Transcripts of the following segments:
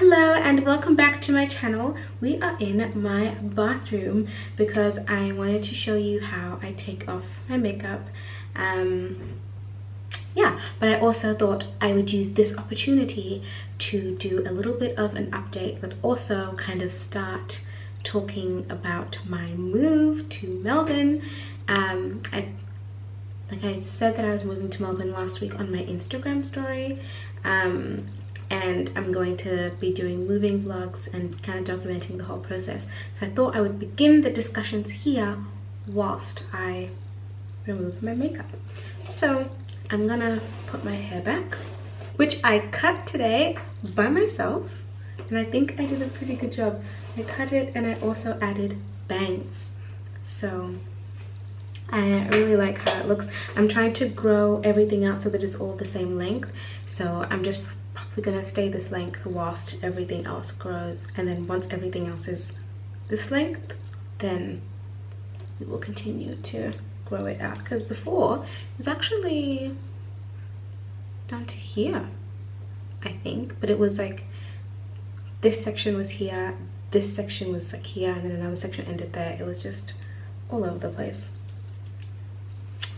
Hello and welcome back to my channel. We are in my bathroom because I wanted to show you how I take off my makeup. Yeah, but I also thought I would use this opportunity to do a little bit of an update, but also kind of start talking about my move to Melbourne. Like I said that I was moving to Melbourne last week on my Instagram story. And I'm going to be doing moving vlogs and kind of documenting the whole process. So I thought I would begin the discussions here whilst I remove my makeup. So I'm gonna put my hair back, which I cut today by myself, and I think I did a pretty good job. I cut it and I also added bangs. So I really like how it looks. I'm trying to grow everything out so that it's all the same length. So I'm just probably gonna stay this length whilst everything else grows, and then once everything else is this length, then we will continue to grow it out, because before it was actually down to here, I think, but it was like this section was here, this section was like here, and then another section ended there. It was just all over the place.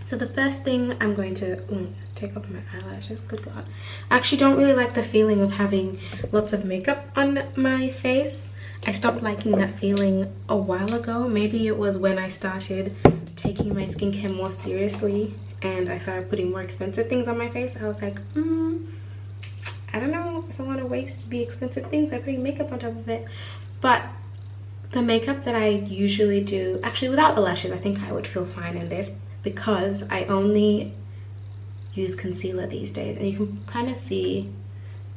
So the first thing I'm going to let's take off my eyelashes. Good God, I actually don't really like the feeling of having lots of makeup on my face. I stopped liking that feeling a while ago. Maybe it was when I started taking my skincare more seriously and I started putting more expensive things on my face. I was like, I don't know if I want to waste the expensive things by putting makeup on top of it. But the makeup that I usually do, actually without the lashes, I think I would feel fine in this, because I only use concealer these days, and you can kind of see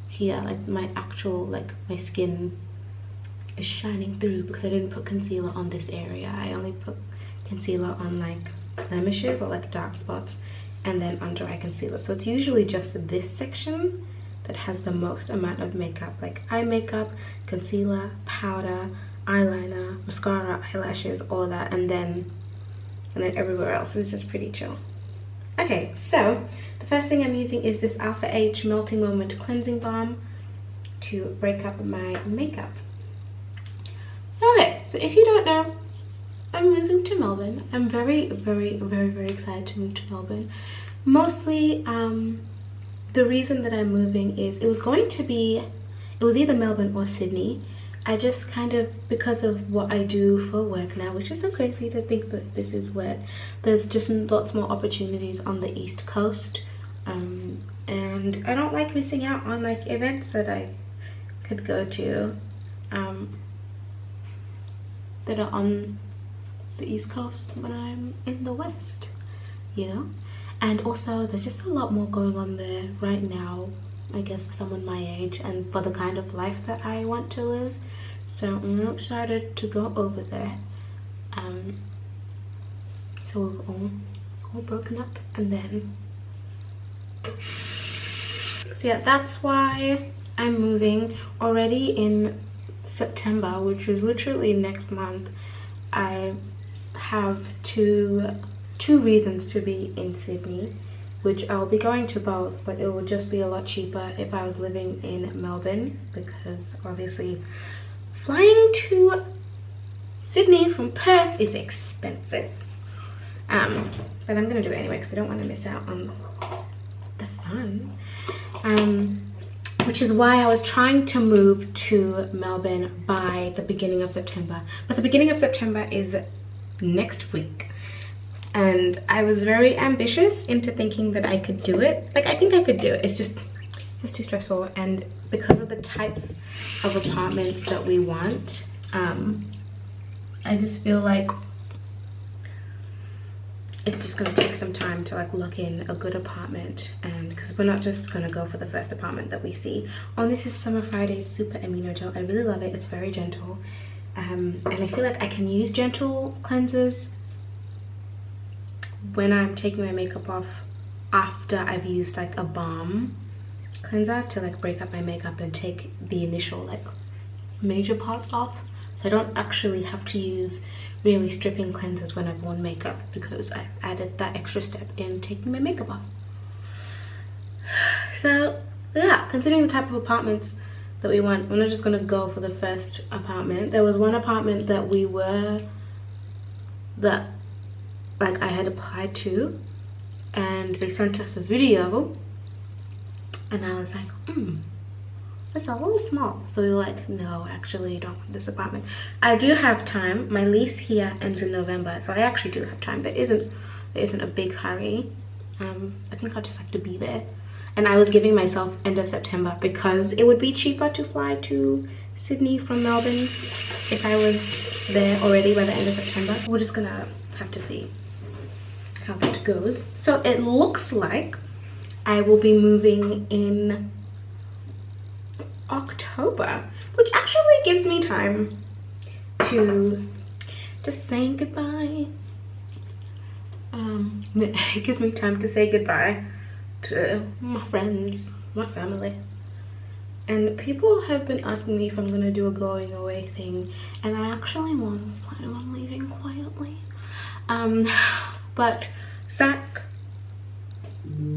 here like my actual, like my skin is shining through because I didn't put concealer on this area. I only put concealer on like blemishes or like dark spots, and then under eye concealer. So it's usually just this section that has the most amount of makeup, like eye makeup, concealer, powder, eyeliner, mascara, eyelashes, all that, and then everywhere else is just pretty chill. Okay, so the first thing I'm using is this Alpha H Melting Moment Cleansing Balm to break up my makeup. Okay, so if you don't know, I'm moving to Melbourne. I'm very excited to move to Melbourne. Mostly, the reason that I'm moving is it was either Melbourne or Sydney. I just kind of, because of what I do for work now, which is so crazy to think that this is work, there's just lots more opportunities on the East Coast, and I don't like missing out on like events that I could go to that are on the East Coast when I'm in the West, you know. And also there's just a lot more going on there right now, I guess, for someone my age and for the kind of life that I want to live. So I'm excited to go over there. So it's all broken up, and then so yeah, that's why I'm moving already in September, which is literally next month. I have two reasons to be in Sydney, which I'll be going to both, but it would just be a lot cheaper if I was living in Melbourne, because obviously flying to Sydney from Perth is expensive. But I'm gonna do it anyway because I don't want to miss out on the fun. Which is why I was trying to move to Melbourne by the beginning of September. But the beginning of September is next week. And I was very ambitious into thinking that I could do it. Like, I think I could do it. It's just too stressful. And because of the types of apartments that we want, I just feel like it's just gonna take some time to like lock in a good apartment, and because we're not just gonna go for the first apartment that we see. Oh, this is Summer Fridays Super Amino Gel. I really love it. It's very gentle, and I feel like I can use gentle cleansers when I'm taking my makeup off after I've used like a balm cleanser to like break up my makeup and take the initial like major parts off. So I don't actually have to use really stripping cleansers when I've worn makeup, because I added that extra step in taking my makeup off. So yeah, considering the type of apartments that we want. We're not just gonna go for the first apartment. There was one apartment that like I had applied to, and they sent us a video, and I was like, it's a little small. So we were like, no, actually you don't want this apartment. I do have time. My lease here ends in November, so I actually do have time. There isn't a big hurry. I think I'll just have to be there. And I was giving myself end of September because it would be cheaper to fly to Sydney from Melbourne if I was there already by the end of September. We're just gonna have to see how that goes. So it looks like I will be moving in October, which actually gives me time to just say goodbye. It gives me time to say goodbye to my friends, my family. And people have been asking me if I'm gonna do a going away thing, and I actually was planning on leaving quietly. But Zach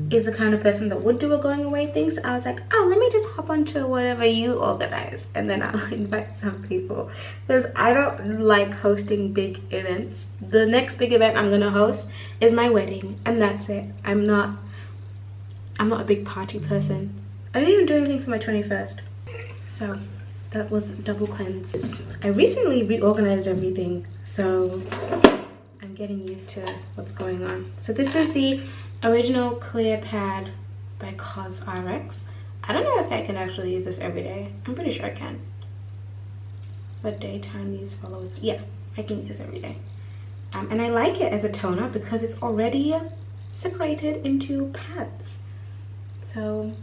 is the kind of person that would do a going away thing, so I was like, oh, let me just hop onto whatever you organize, and then I'll invite some people, because I don't like hosting big events. The next big event I'm gonna host is my wedding, and that's it. I'm not a big party person. I didn't even do anything for my 21st, so that was a double cleanse. I recently reorganized everything, so I'm getting used to what's going on. So this is the original clear pad by CosRx. I don't know if I can actually use this every day. I'm pretty sure I can. But daytime use follows. Yeah, I can use this every day. And I like it as a toner because it's already separated into pads. So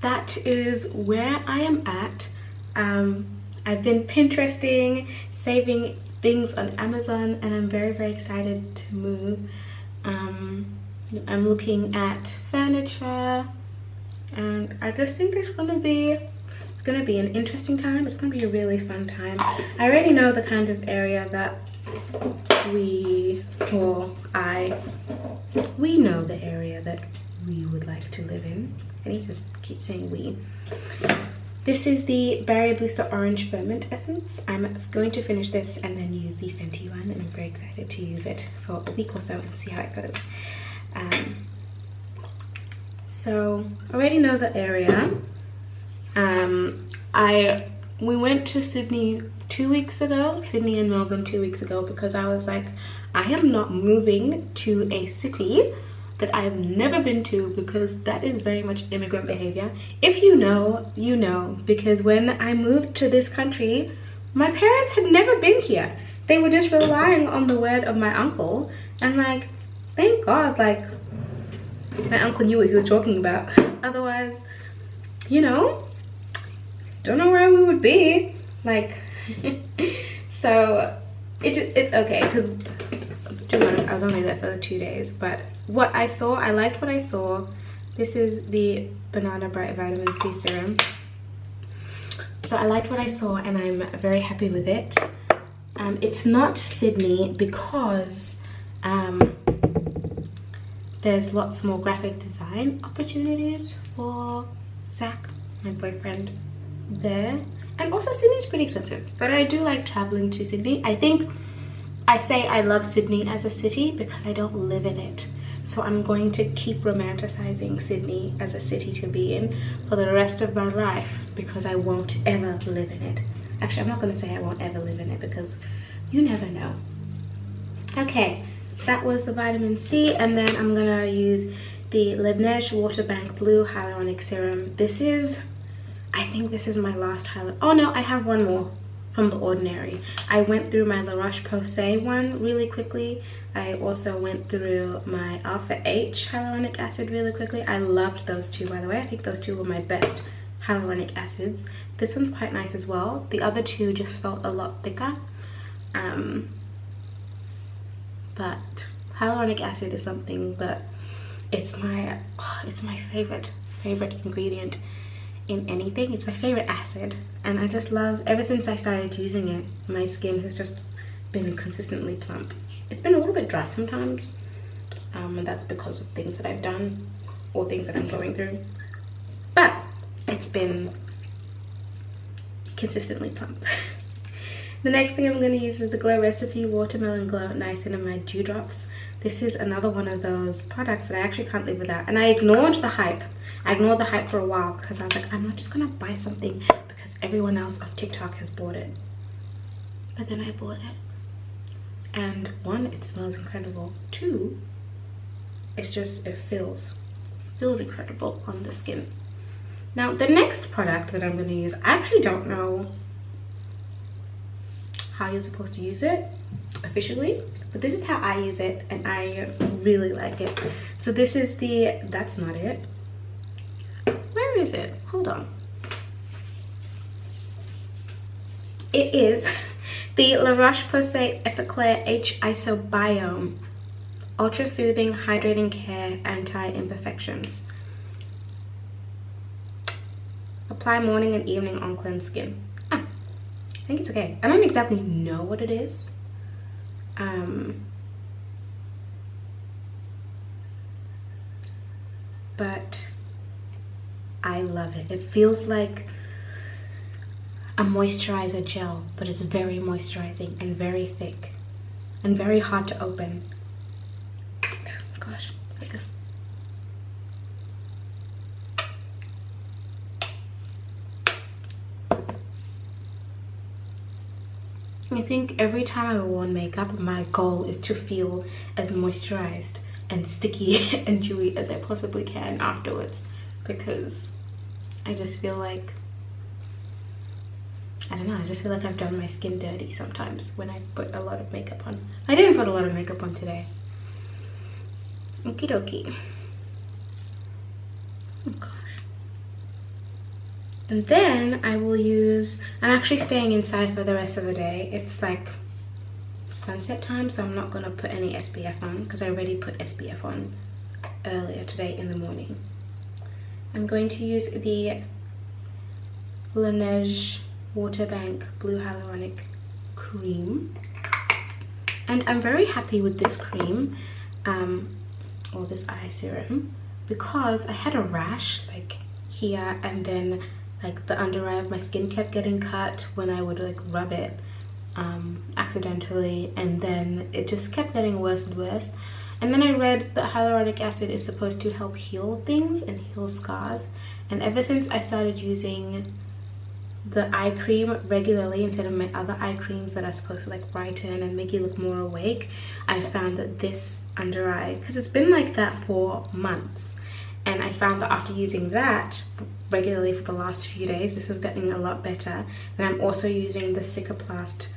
that is where I am at. I've been Pinteresting, saving things on Amazon, and I'm very, very excited to move. I'm looking at furniture, and I just think it's gonna be an interesting time. It's gonna be a really fun time. I already know the kind of area that we know the area that we would like to live in. I need to keep saying we. This is the Barrier Booster Orange Ferment Essence. I'm going to finish this and then use the Fenty one, and I'm very excited to use it for a week or so and see how it goes. So I already know the area. We went to Sydney 2 weeks ago, Sydney and Melbourne 2 weeks ago, because I was like, I am not moving to a city that I have never been to, because that is very much immigrant behavior. If you know, you know, because when I moved to this country, my parents had never been here. They were just relying on the word of my uncle, and like, thank God, like, my uncle knew what he was talking about. Otherwise, you know, don't know where we would be. Like, so it's okay, because to be honest, I was only there for 2 days, but what I saw, I liked what I saw. This is the Banana Bright Vitamin C Serum. So I liked what I saw, and I'm very happy with it. It's not Sydney because there's lots more graphic design opportunities for Zach, my boyfriend, there. And also Sydney's pretty expensive, but I do like traveling to Sydney. I think I say I love Sydney as a city because I don't live in it. So I'm going to keep romanticizing Sydney as a city to be in for the rest of my life, because I won't ever live in it. Actually, I'm not going to say I won't ever live in it, because you never know. Okay, that was the vitamin C, and then I'm going to use the Laneige Water Bank Blue Hyaluronic Serum. I think this is my last hyaluronic. Oh no, I have one more from The Ordinary. I went through my La Roche-Posay one really quickly. I also went through my Alpha H hyaluronic acid really quickly. I loved those two, by the way. I think those two were my best hyaluronic acids. This one's quite nice as well. The other two just felt a lot thicker. But hyaluronic acid is something that it's my favorite ingredient in anything. It's my favorite acid, and I just love, ever since I started using it, my skin has just been consistently plump. It's been a little bit dry sometimes, and that's because of things that I've done, or things that I'm going through. But it's been consistently plump. The next thing I'm going to use is the Glow Recipe Watermelon Glow Niacinamide Dewdrops. This is another one of those products that I actually can't live without. And I ignored the hype. I ignored the hype for a while because I was like, I'm not just going to buy something because everyone else on TikTok has bought it. But then I bought it. And one, it smells incredible. Two, it feels incredible on the skin. Now, the next product that I'm going to use, I actually don't know how you're supposed to use it officially, but this is how I use it and I really like it. So this is that's not it. Where is it? Hold on. It is the La Roche-Posay Effaclar H Isobiome Ultra Soothing Hydrating Care Anti-Imperfections. Apply morning and evening on cleansed skin. I think it's okay. I don't exactly know what it is. But I love it. It feels like a moisturizer gel, but it's very moisturizing and very thick and very hard to open. Gosh, there we go. I think every time I wear makeup, my goal is to feel as moisturized and sticky and dewy as I possibly can afterwards, because I just feel like, I don't know, I just feel like I've done my skin dirty sometimes when I put a lot of makeup on. I didn't put a lot of makeup on today. Okie dokie. Oh gosh. And then I will use, I'm actually staying inside for the rest of the day. It's like sunset time, so I'm not going to put any SPF on because I already put SPF on earlier today in the morning. I'm going to use the Laneige Waterbank Blue Hyaluronic Cream. And I'm very happy with this cream, or this eye serum, because I had a rash like here, and then like the under eye of my skin kept getting cut when I would like rub it accidentally, and then it just kept getting worse and worse. And then I read that hyaluronic acid is supposed to help heal things and heal scars, and ever since I started using the eye cream regularly instead of my other eye creams that are supposed to like brighten and make you look more awake, I found that this under eye, because it's been like that for months, and I found that after using that regularly for the last few days, this is getting a lot better. And I'm also using the Cicaplast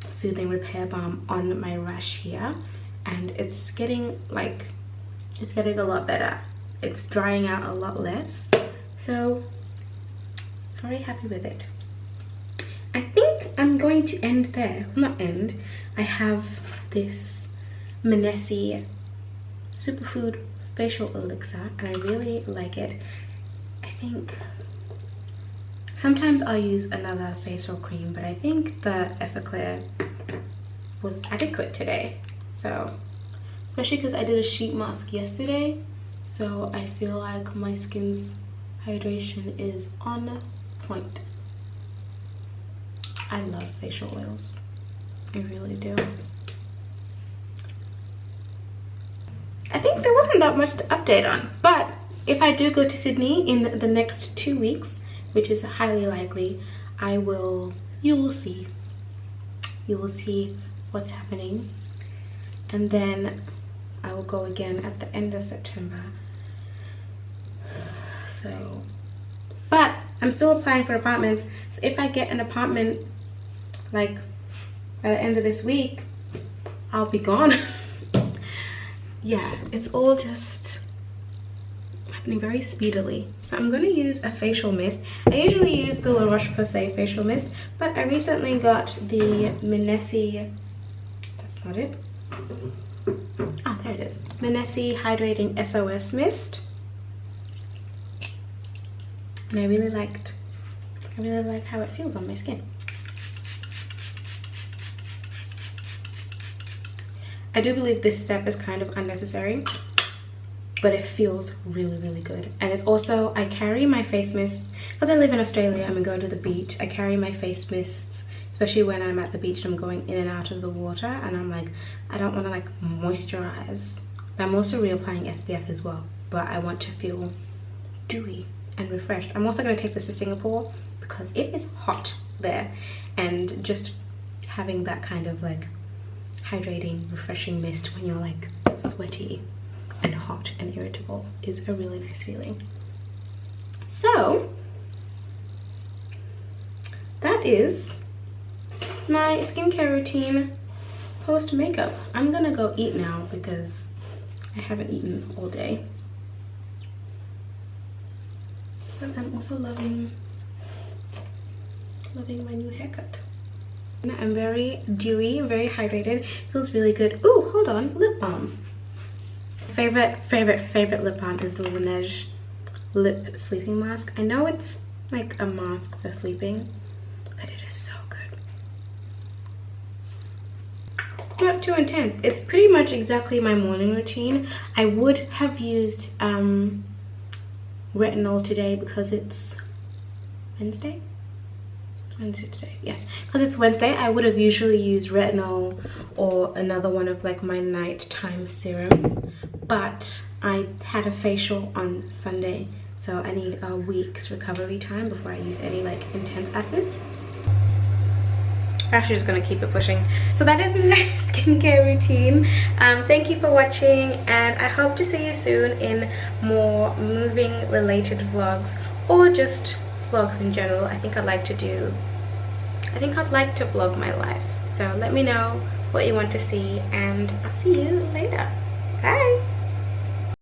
Soothing Repair Balm on my rash here, and it's getting a lot better. It's drying out a lot less, so very happy with it. I think I'm going to end there. Not end. I have this Menessi Superfood Facial Elixir, and I really like it. I think sometimes I'll use another facial cream, but I think the Effaclar was adequate today. So, especially because I did a sheet mask yesterday, so I feel like my skin's hydration is on point. I love facial oils. I really do. I think there wasn't that much to update on, but if I do go to Sydney in the next 2 weeks, which is highly likely, you will see what's happening. And then I will go again at the end of September. So, but I'm still applying for apartments, so if I get an apartment like by the end of this week, I'll be gone. Yeah, it's all just happening very speedily. So I'm going to use a facial mist. I usually use the La Roche-Posay facial mist, but I recently got the Menessi, that's not it. Oh, there it is. Menessi Hydrating SOS Mist. And I really like how it feels on my skin. I do believe this step is kind of unnecessary, but it feels really, really good. And it's also, I carry my face mists because I live in Australia and we go to the beach. I carry my face mists, especially when I'm at the beach and I'm going in and out of the water, and I'm like, I don't want to like moisturize. I'm also reapplying SPF as well, but I want to feel dewy and refreshed. I'm also going to take this to Singapore because it is hot there, and just having that kind of like hydrating, refreshing mist when you're like sweaty and hot and irritable is a really nice feeling. So that is my skincare routine post makeup. I'm gonna go eat now because I haven't eaten all day. But I'm also loving my new haircut. I'm very dewy, very hydrated, feels really good. Ooh, hold on, lip balm. Favorite lip balm is the Laneige lip sleeping mask. I know it's like a mask for sleeping, but it is so good. Not too intense. It's pretty much exactly my morning routine. I would have used retinol today because it's Wednesday today, yes, because it's Wednesday. I would have usually used retinol or another one of like my nighttime serums, but I had a facial on Sunday, so I need a week's recovery time before I use any like intense acids. I'm actually just gonna keep it pushing. So that is my skincare routine. Thank you for watching, and I hope to see you soon in more moving related vlogs, or just vlogs in general. I think I'd like to vlog my life, so let me know what you want to see, and I'll